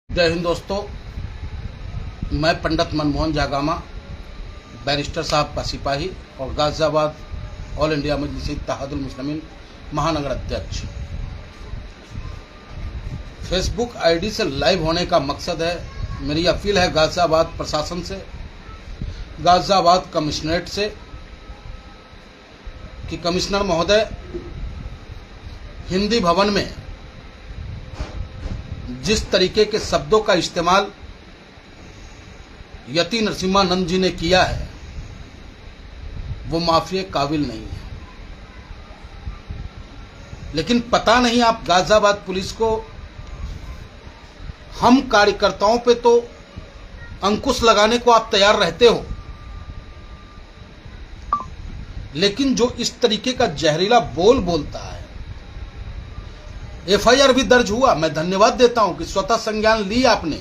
जय हिंद दोस्तों, मैं पंडित मनमोहन जागामा, बैरिस्टर साहब का सिपाही और गाजियाबाद ऑल इंडिया मजलिस इत्तेहादुल मुस्लिमीन महानगर अध्यक्ष। फेसबुक आईडी से लाइव होने का मकसद है, मेरी अपील है गाजियाबाद प्रशासन से, गाजियाबाद कमिश्नरेट से कि कमिश्नर महोदय हिंदी भवन में जिस तरीके के शब्दों का इस्तेमाल यति नरसिम्हानंद जी ने किया है वो माफी काबिल नहीं है। लेकिन पता नहीं आप गाजियाबाद पुलिस को, हम कार्यकर्ताओं पे तो अंकुश लगाने को आप तैयार रहते हो, लेकिन जो इस तरीके का जहरीला बोल बोलता है, एफआईआर भी दर्ज हुआ। मैं धन्यवाद देता हूं कि स्वतः संज्ञान ली आपने,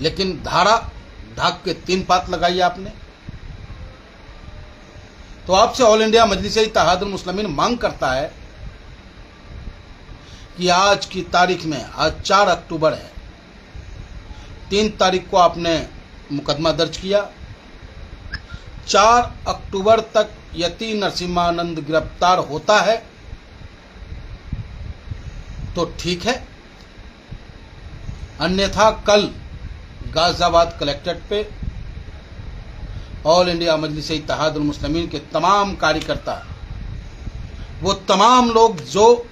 लेकिन धारा ढाक के 3 पात लगाई आपने। तो आपसे ऑल इंडिया मजलिस इत्तेहादुल मुस्लिमीन मांग करता है कि आज की तारीख में, आज 4 अक्टूबर है, 3 तारीख को आपने मुकदमा दर्ज किया, 4 अक्टूबर तक यति नरसिम्हानंद गिरफ्तार होता है तो ठीक है, अन्यथा कल गाजियाबाद कलेक्ट्रेट पे ऑल इंडिया मजलिस इत्तेहादुल मुस्लिमीन के तमाम कार्यकर्ता, वो तमाम लोग जो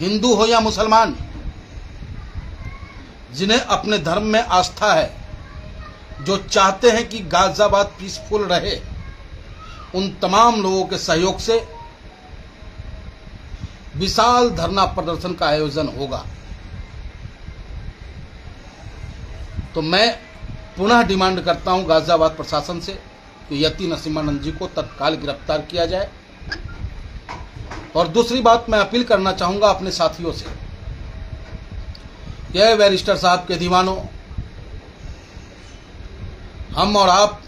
हिंदू हो या मुसलमान, जिन्हें अपने धर्म में आस्था है, जो चाहते हैं कि गाजियाबाद पीसफुल रहे, उन तमाम लोगों के सहयोग से विशाल धरना प्रदर्शन का आयोजन होगा। तो मैं पुनः डिमांड करता हूं गाजियाबाद प्रशासन से कि यति नरसिम्हानंद जी को तत्काल गिरफ्तार किया जाए। और दूसरी बात, मैं अपील करना चाहूंगा अपने साथियों से, यह बैरिस्टर साहब के दीवानों, हम और आप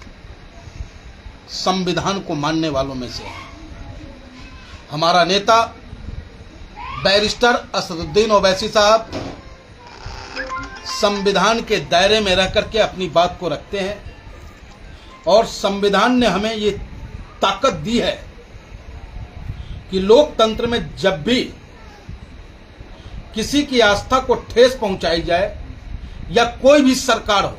संविधान को मानने वालों में से हैं। हमारा नेता बैरिस्टर असदुद्दीन ओवैसी साहब संविधान के दायरे में रह करके अपनी बात को रखते हैं, और संविधान ने हमें ये ताकत दी है कि लोकतंत्र में जब भी किसी की आस्था को ठेस पहुंचाई जाए या कोई भी सरकार हो,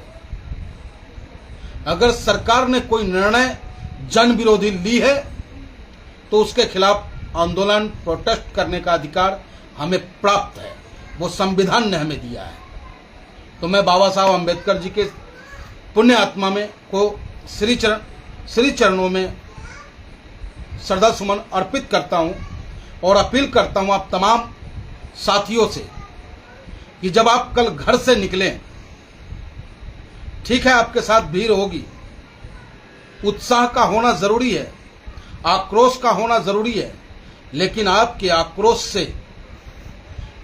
अगर सरकार ने कोई निर्णय जन विरोधी ली है तो उसके खिलाफ आंदोलन, प्रोटेस्ट करने का अधिकार हमें प्राप्त है, वो संविधान ने हमें दिया है। तो मैं बाबा साहब अम्बेडकर जी के पुण्य आत्मा में को श्री चरणों में श्रद्धा सुमन अर्पित करता हूं और अपील करता हूं आप तमाम साथियों से कि जब आप कल घर से निकलें, ठीक है आपके साथ भीड़ होगी, उत्साह का होना जरूरी है, आक्रोश का होना जरूरी है, लेकिन आपके आक्रोश से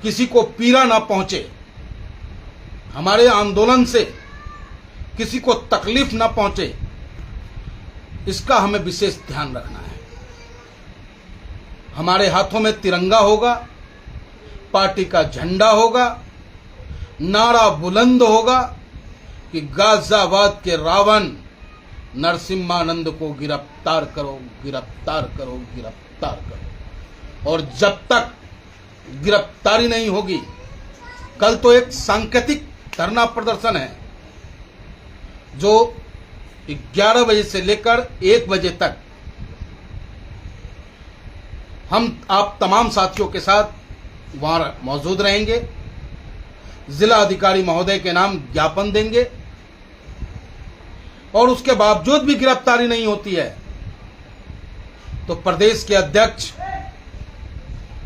किसी को पीड़ा ना पहुंचे, हमारे आंदोलन से किसी को तकलीफ ना पहुंचे, इसका हमें विशेष ध्यान रखना है। हमारे हाथों में तिरंगा होगा, पार्टी का झंडा होगा, नारा बुलंद होगा कि गाजियाबाद के रावण नरसिम्हानंद को गिरफ्तार करो, गिरफ्तार करो, गिरफ्तार करो। और जब तक गिरफ्तारी नहीं होगी, कल तो एक सांकेतिक धरना प्रदर्शन है जो 11 बजे से लेकर 1 बजे तक हम आप तमाम साथियों के साथ वहां मौजूद रहेंगे, जिला अधिकारी महोदय के नाम ज्ञापन देंगे, और उसके बावजूद भी गिरफ्तारी नहीं होती है तो प्रदेश के अध्यक्ष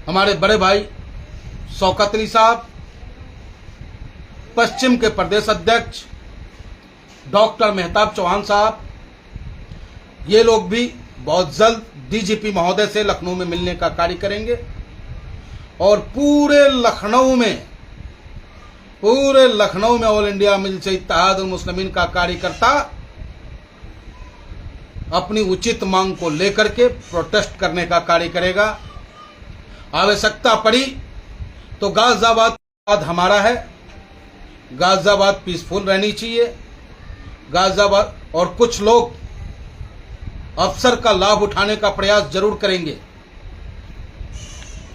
हमारे बड़े भाई शौकत अली साहब, पश्चिम के प्रदेश अध्यक्ष डॉक्टर मेहताब चौहान साहब, ये लोग भी बहुत जल्द डीजीपी महोदय से लखनऊ में मिलने का कार्य करेंगे, और पूरे लखनऊ में ऑल इंडिया मजलिस इत्तेहादुल मुस्लिमीन का कार्यकर्ता अपनी उचित मांग को लेकर के प्रोटेस्ट करने का कार्य करेगा। आवश्यकता पड़ी तो गाजियाबाद हमारा है, गाजियाबाद पीसफुल रहनी चाहिए। गाजियाबाद और कुछ लोग अवसर का लाभ उठाने का प्रयास जरूर करेंगे,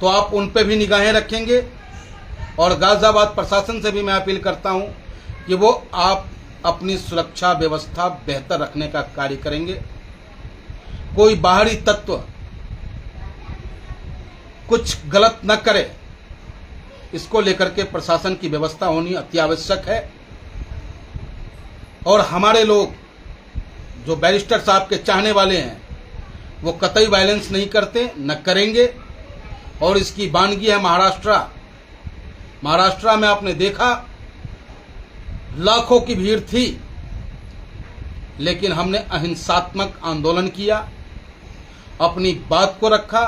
तो आप उन पे भी निगाहें रखेंगे। और गाजियाबाद प्रशासन से भी मैं अपील करता हूं कि वो आप अपनी सुरक्षा व्यवस्था बेहतर रखने का कार्य करेंगे। कोई बाहरी तत्व कुछ गलत न करे, इसको लेकर के प्रशासन की व्यवस्था होनी अति आवश्यक है। और हमारे लोग जो बैरिस्टर साहब के चाहने वाले हैं, वो कतई वायलेंस नहीं करते, न करेंगे। और इसकी वानगी है महाराष्ट्र। महाराष्ट्र में आपने देखा लाखों की भीड़ थी, लेकिन हमने अहिंसात्मक आंदोलन किया, अपनी बात को रखा।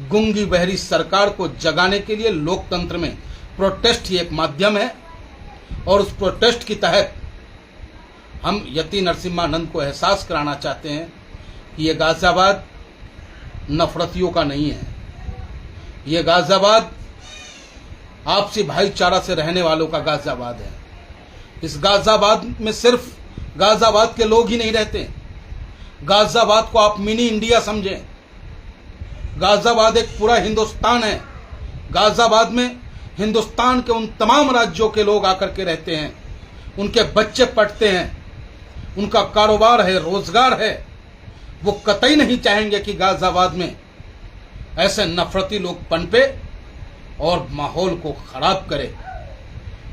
गूंगी बहरी सरकार को जगाने के लिए लोकतंत्र में प्रोटेस्ट ही एक माध्यम है। और उस प्रोटेस्ट के तहत हम यति नरसिम्हानंद को एहसास कराना चाहते हैं कि ये गाजियाबाद नफरतियों का नहीं है, ये गाजियाबाद आपसी भाईचारा से रहने वालों का गाजियाबाद है। इस गाजियाबाद में सिर्फ गाजियाबाद के लोग ही नहीं रहते। गाजियाबाद को आप मिनी इंडिया समझें। गाजियाबाद एक पूरा हिंदुस्तान है। गाजियाबाद में हिंदुस्तान के उन तमाम राज्यों के लोग आकर के रहते हैं, उनके बच्चे पढ़ते हैं, उनका कारोबार है, रोजगार है। वो कतई नहीं चाहेंगे कि गाजियाबाद में ऐसे नफरती लोग पनपे और माहौल को खराब करे।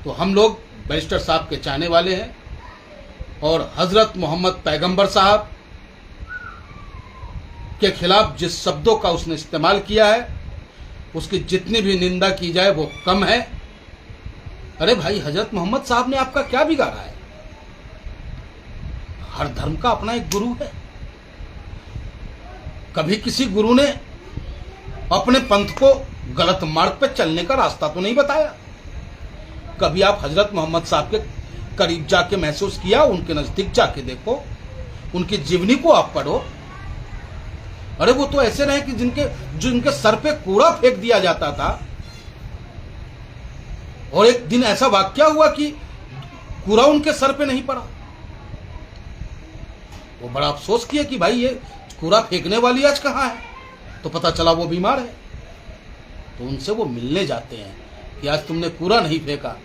तो हम लोग बैरिस्टर साहब के चाहने वाले हैं। और हजरत मोहम्मद पैगंबर साहब के खिलाफ जिस शब्दों का उसने इस्तेमाल किया है, उसकी जितनी भी निंदा की जाए वो कम है। अरे भाई, हजरत मोहम्मद साहब ने आपका क्या बिगाड़ा है? हर धर्म का अपना एक गुरु है। कभी किसी गुरु ने अपने पंथ को गलत मार्ग पर चलने का रास्ता तो नहीं बताया। कभी आप हजरत मोहम्मद साहब के करीब जाके महसूस किया? उनके नजदीक जाके देखो, उनकी जीवनी को आप पढ़ो। अरे वो तो ऐसे रहे कि जिनके सर पे कूड़ा फेंक दिया जाता था। और एक दिन ऐसा वाकया हुआ कि कूड़ा उनके सर पे नहीं पड़ा। वो बड़ा अफसोस किया कि भाई ये कूड़ा फेंकने वाली आज कहां है। तो पता चला वो बीमार है। तो उनसे वो मिलने जाते हैं कि आज तुमने कूड़ा नहीं फेंका।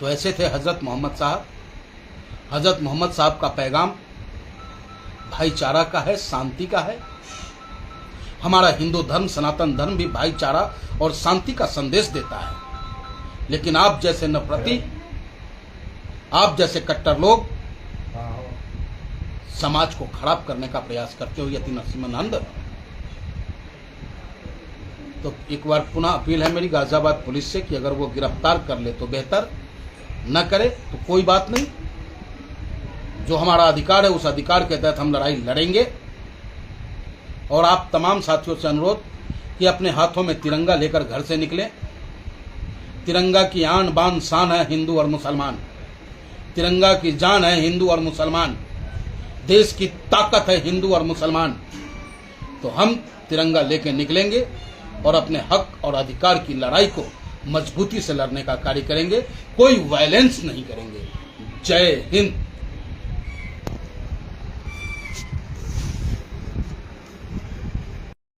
तो ऐसे थे हजरत मोहम्मद साहब। हजरत मोहम्मद साहब का पैगाम भाईचारा का है, शांति का है। हमारा हिंदू धर्म, सनातन धर्म भी भाईचारा और शांति का संदेश देता है। लेकिन आप जैसे नफरती, आप जैसे कट्टर लोग समाज को खराब करने का प्रयास करते हो। यति नरसिम्हानंद, तो एक बार पुनः अपील है मेरी गाजियाबाद पुलिस से कि अगर वो गिरफ्तार कर ले तो बेहतर, न करे तो कोई बात नहीं। जो हमारा अधिकार है उस अधिकार के तहत हम लड़ाई लड़ेंगे। और आप तमाम साथियों से अनुरोध कि अपने हाथों में तिरंगा लेकर घर से निकलें। तिरंगा की आन बान शान है हिंदू और मुसलमान। तिरंगा की जान है हिंदू और मुसलमान। देश की ताकत है हिंदू और मुसलमान। तो हम तिरंगा लेके निकलेंगे और अपने हक और अधिकार की लड़ाई को मजबूती से लड़ने का कार्य करेंगे। कोई वायलेंस नहीं करेंगे। जय हिंद।